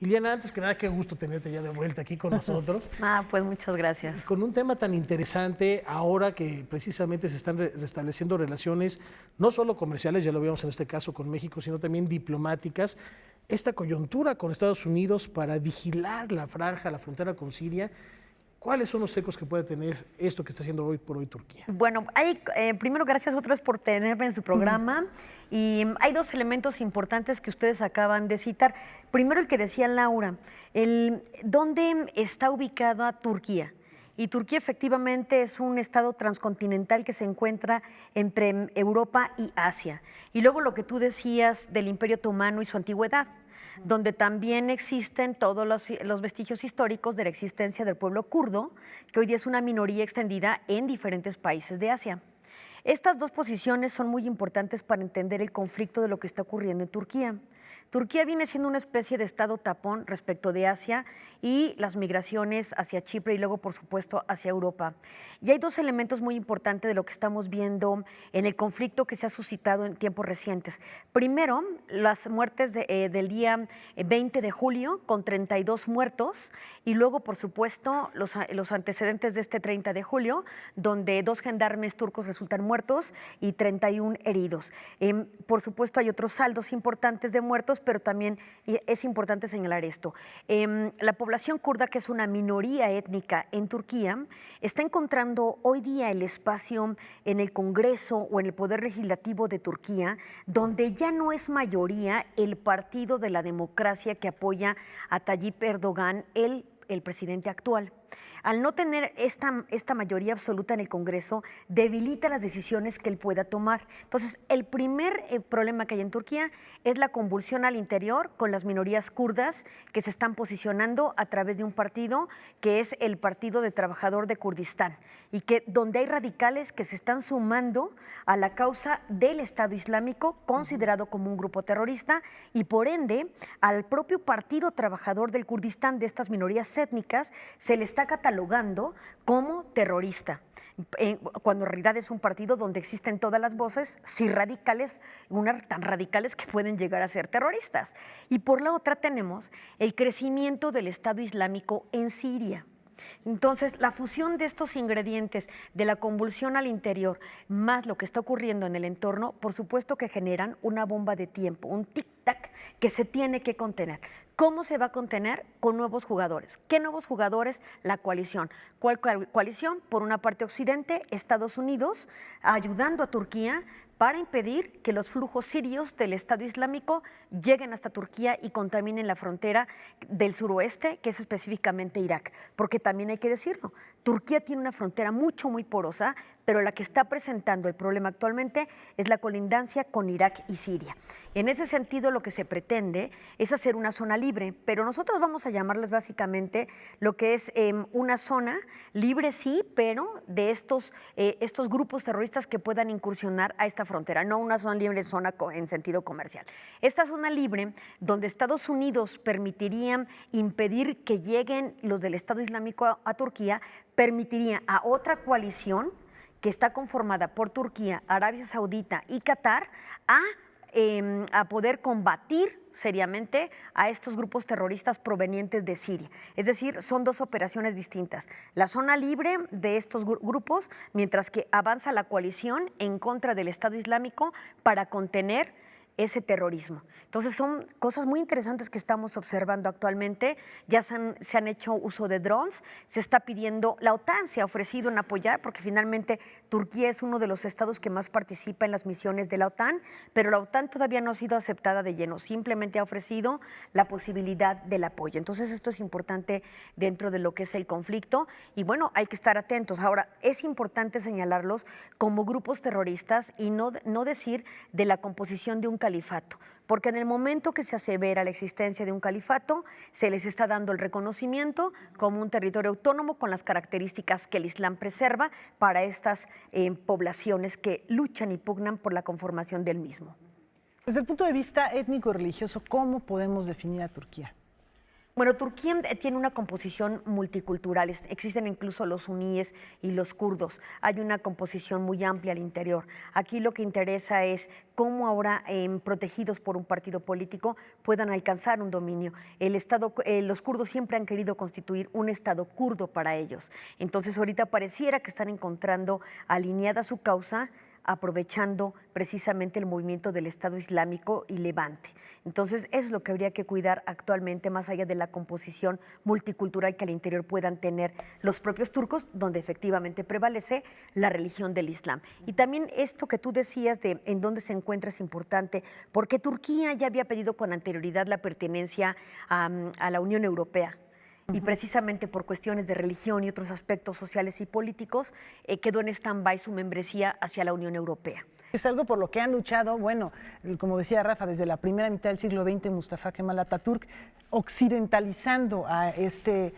Iliana, antes que nada, qué gusto tenerte ya de vuelta aquí con nosotros. Pues muchas gracias. Con un tema tan interesante, ahora que precisamente se están restableciendo relaciones, no solo comerciales, ya lo vemos en este caso con México, sino también diplomáticas, esta coyuntura con Estados Unidos para vigilar la franja, la frontera con Siria. ¿Cuáles son los ecos que puede tener esto que está haciendo hoy por hoy Turquía? Bueno, primero gracias otra vez por tenerme en su programa. Y hay dos elementos importantes que ustedes acaban de citar. Primero el que decía Laura, ¿dónde está ubicada Turquía? Y Turquía efectivamente es un estado transcontinental que se encuentra entre Europa y Asia. Y luego lo que tú decías del Imperio Otomano y su antigüedad, donde también existen todos los vestigios históricos de la existencia del pueblo kurdo, que hoy día es una minoría extendida en diferentes países de Asia. Estas dos posiciones son muy importantes para entender el conflicto de lo que está ocurriendo en Turquía. Turquía viene siendo una especie de estado tapón respecto de Asia y las migraciones hacia Chipre y luego, por supuesto, hacia Europa. Y hay dos elementos muy importantes de lo que estamos viendo en el conflicto que se ha suscitado en tiempos recientes. Primero, las muertes del día 20 de julio, con 32 muertos, y luego, por supuesto, los antecedentes de este 30 de julio, donde 2 gendarmes turcos resultan muertos y 31 heridos. Por supuesto, hay otros saldos importantes de muertos, pero también es importante señalar esto. La población kurda, que es una minoría étnica en Turquía, está encontrando hoy día el espacio en el Congreso o en el Poder Legislativo de Turquía, donde ya no es mayoría el Partido de la Democracia que apoya a Tayyip Erdogan, el presidente actual. Al no tener esta mayoría absoluta en el Congreso, debilita las decisiones que él pueda tomar. Entonces, el primer problema que hay en Turquía es la convulsión al interior con las minorías kurdas que se están posicionando a través de un partido que es el Partido de Trabajador de Kurdistán, y que donde hay radicales que se están sumando a la causa del Estado Islámico, considerado como un grupo terrorista, y por ende al propio Partido Trabajador del Kurdistán de estas minorías étnicas se le está catalogando como terrorista, cuando en realidad es un partido donde existen todas las voces, sí radicales, tan radicales que pueden llegar a ser terroristas. Y por la otra tenemos el crecimiento del Estado Islámico en Siria. Entonces, la fusión de estos ingredientes, de la convulsión al interior, más lo que está ocurriendo en el entorno, por supuesto que generan una bomba de tiempo, un tic-tac que se tiene que contener. ¿Cómo se va a contener? Con nuevos jugadores. ¿Qué nuevos jugadores? La coalición. ¿Cuál coalición? Por una parte Occidente, Estados Unidos, ayudando a Turquía para impedir que los flujos sirios del Estado Islámico lleguen hasta Turquía y contaminen la frontera del suroeste, que es específicamente Irak. Porque también hay que decirlo, Turquía tiene una frontera muy porosa, pero la que está presentando el problema actualmente es la colindancia con Irak y Siria. En ese sentido, lo que se pretende es hacer una zona libre, pero nosotros vamos a llamarles básicamente lo que es una zona libre, sí, pero de estos grupos terroristas que puedan incursionar a esta frontera, no una zona libre en sentido comercial. Esta zona libre, donde Estados Unidos permitiría impedir que lleguen los del Estado Islámico a Turquía, permitiría a otra coalición que está conformada por Turquía, Arabia Saudita y Qatar a poder combatir seriamente a estos grupos terroristas provenientes de Siria. Es decir, son dos operaciones distintas. La zona libre de estos grupos, mientras que avanza la coalición en contra del Estado Islámico para contener ese terrorismo. Entonces son cosas muy interesantes que estamos observando actualmente. Ya se han hecho uso de drones, se está pidiendo, la OTAN se ha ofrecido en apoyar, porque finalmente Turquía es uno de los estados que más participa en las misiones de la OTAN, pero la OTAN todavía no ha sido aceptada de lleno, simplemente ha ofrecido la posibilidad del apoyo. Entonces esto es importante dentro de lo que es el conflicto y bueno, hay que estar atentos. Ahora, es importante señalarlos como grupos terroristas y no decir de la composición de un califato, porque en el momento que se asevera la existencia de un califato, se les está dando el reconocimiento como un territorio autónomo con las características que el Islam preserva para estas poblaciones que luchan y pugnan por la conformación del mismo. Desde el punto de vista étnico y religioso, ¿cómo podemos definir a Turquía? Bueno, Turquía tiene una composición multicultural, existen incluso los suníes y los kurdos, hay una composición muy amplia al interior. Aquí lo que interesa es cómo ahora, protegidos por un partido político, puedan alcanzar un dominio. Los kurdos siempre han querido constituir un Estado kurdo para ellos, entonces ahorita pareciera que están encontrando alineada su causa, aprovechando precisamente el movimiento del Estado Islámico y Levante. Entonces, eso es lo que habría que cuidar actualmente, más allá de la composición multicultural que al interior puedan tener los propios turcos, donde efectivamente prevalece la religión del Islam. Y también esto que tú decías de en dónde se encuentra es importante, porque Turquía ya había pedido con anterioridad la pertenencia a la Unión Europea. Y precisamente por cuestiones de religión y otros aspectos sociales y políticos, quedó en stand-by su membresía hacia la Unión Europea. Es algo por lo que han luchado, bueno, como decía Rafa, desde la primera mitad del siglo XX, Mustafa Kemal Atatürk, occidentalizando a este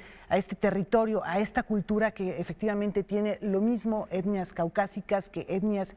territorio, a esta cultura que efectivamente tiene lo mismo etnias caucásicas que etnias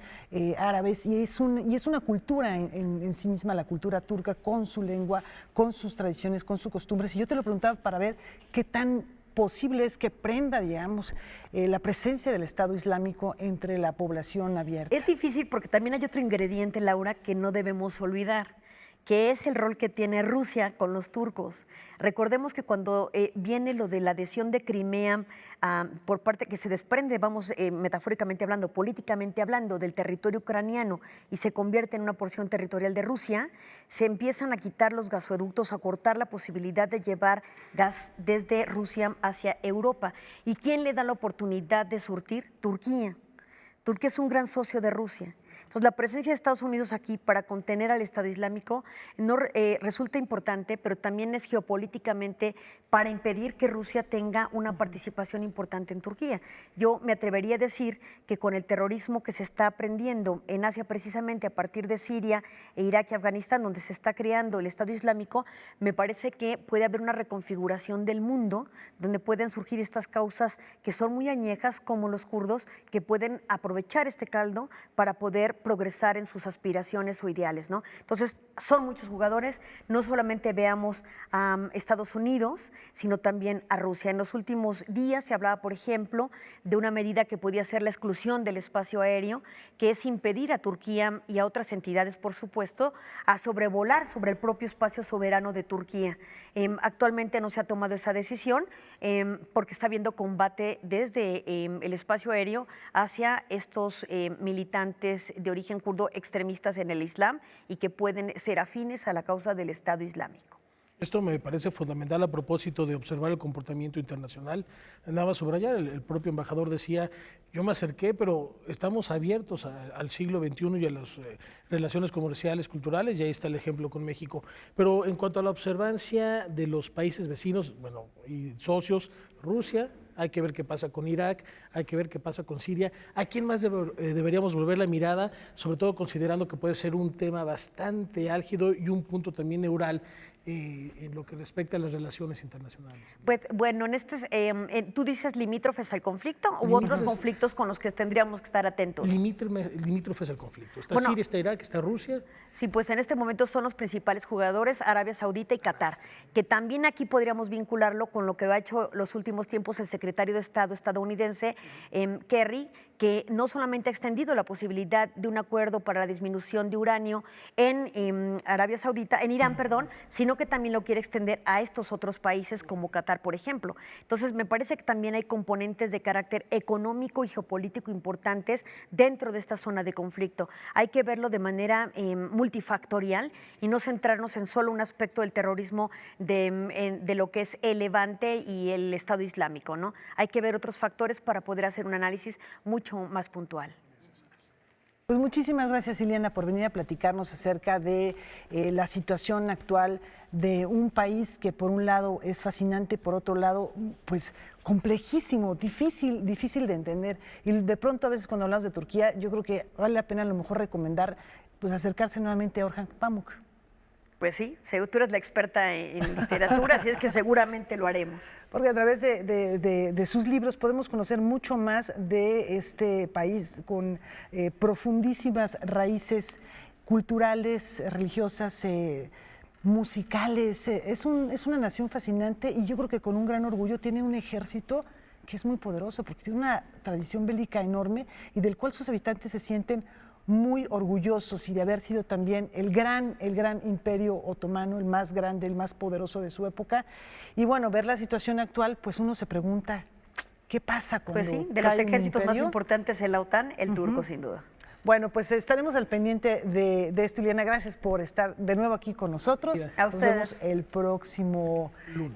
árabes, y es una cultura en sí misma, la cultura turca, con su lengua, con sus tradiciones, con sus costumbres. Y yo te lo preguntaba para ver qué tan posible es que prenda, digamos, la presencia del Estado Islámico entre la población abierta. Es difícil porque también hay otro ingrediente, Laura, que no debemos olvidar, que es el rol que tiene Rusia con los turcos. Recordemos que cuando viene lo de la adhesión de Crimea por parte que se desprende, vamos, metafóricamente hablando, políticamente hablando, del territorio ucraniano y se convierte en una porción territorial de Rusia, se empiezan a quitar los gasoductos, a cortar la posibilidad de llevar gas desde Rusia hacia Europa. ¿Y quién le da la oportunidad de surtir? Turquía. Turquía es un gran socio de Rusia. Entonces, la presencia de Estados Unidos aquí para contener al Estado Islámico no, resulta importante, pero también es geopolíticamente para impedir que Rusia tenga una participación importante en Turquía. Yo me atrevería a decir que con el terrorismo que se está aprendiendo en Asia, precisamente a partir de Siria, Irak y Afganistán, donde se está creando el Estado Islámico, me parece que puede haber una reconfiguración del mundo donde pueden surgir estas causas que son muy añejas, como los kurdos, que pueden aprovechar este caldo para poder progresar en sus aspiraciones o ideales, ¿no? Entonces, son muchos jugadores, no solamente veamos a Estados Unidos, sino también a Rusia. En los últimos días se hablaba, por ejemplo, de una medida que podía ser la exclusión del espacio aéreo, que es impedir a Turquía y a otras entidades, por supuesto, a sobrevolar sobre el propio espacio soberano de Turquía. Actualmente no se ha tomado esa decisión porque está habiendo combate desde el espacio aéreo hacia estos militantes de origen kurdo extremistas en el Islam y que pueden ser afines a la causa del Estado Islámico. Esto me parece fundamental a propósito de observar el comportamiento internacional. Nada más subrayar, el propio embajador decía, yo me acerqué, pero estamos abiertos al siglo XXI y a las relaciones comerciales, culturales, y ahí está el ejemplo con México. Pero en cuanto a la observancia de los países vecinos, bueno, y socios, Rusia, hay que ver qué pasa con Irak, hay que ver qué pasa con Siria. ¿A quién más deberíamos volver la mirada? Sobre todo considerando que puede ser un tema bastante álgido y un punto también neural en lo que respecta a las relaciones internacionales. Pues bueno, ¿tú dices limítrofes al conflicto u otros conflictos con los que tendríamos que estar atentos? Limítrofes al conflicto. Está Siria, está Irak, está Rusia. Sí, pues en este momento son los principales jugadores, Arabia Saudita y Qatar, que también aquí podríamos vincularlo con lo que ha hecho los últimos tiempos el secretario de Estado estadounidense, Kerry, que no solamente ha extendido la posibilidad de un acuerdo para la disminución de uranio en Irán, sino que también lo quiere extender a estos otros países como Qatar, por ejemplo. Entonces, me parece que también hay componentes de carácter económico y geopolítico importantes dentro de esta zona de conflicto. Hay que verlo de manera multifactorial y no centrarnos en solo un aspecto del terrorismo de lo que es el Levante y el Estado Islámico, ¿no? Hay que ver otros factores para poder hacer un análisis mucho más puntual. Pues muchísimas gracias, Ileana, por venir a platicarnos acerca de la situación actual de un país que por un lado es fascinante, por otro lado, pues complejísimo, difícil de entender. Y de pronto a veces cuando hablamos de Turquía, yo creo que vale la pena a lo mejor recomendar pues acercarse nuevamente a Orhan Pamuk. Pues sí, tú eres la experta en literatura, así es que seguramente lo haremos. Porque a través de sus libros podemos conocer mucho más de este país con profundísimas raíces culturales, religiosas, musicales. Es una nación fascinante y yo creo que con un gran orgullo tiene un ejército que es muy poderoso porque tiene una tradición bélica enorme y del cual sus habitantes se sienten muy orgullosos y de haber sido también el gran imperio otomano, el más grande, el más poderoso de su época. Y bueno, ver la situación actual, pues uno se pregunta, ¿qué pasa cuando Pues sí, de los cae un ejércitos más imperio? importantes de la OTAN, el turco sin duda. Bueno, pues estaremos al pendiente de esto, Ileana. Gracias por estar de nuevo aquí con nosotros. A Nos ustedes. vemos el próximo lunes.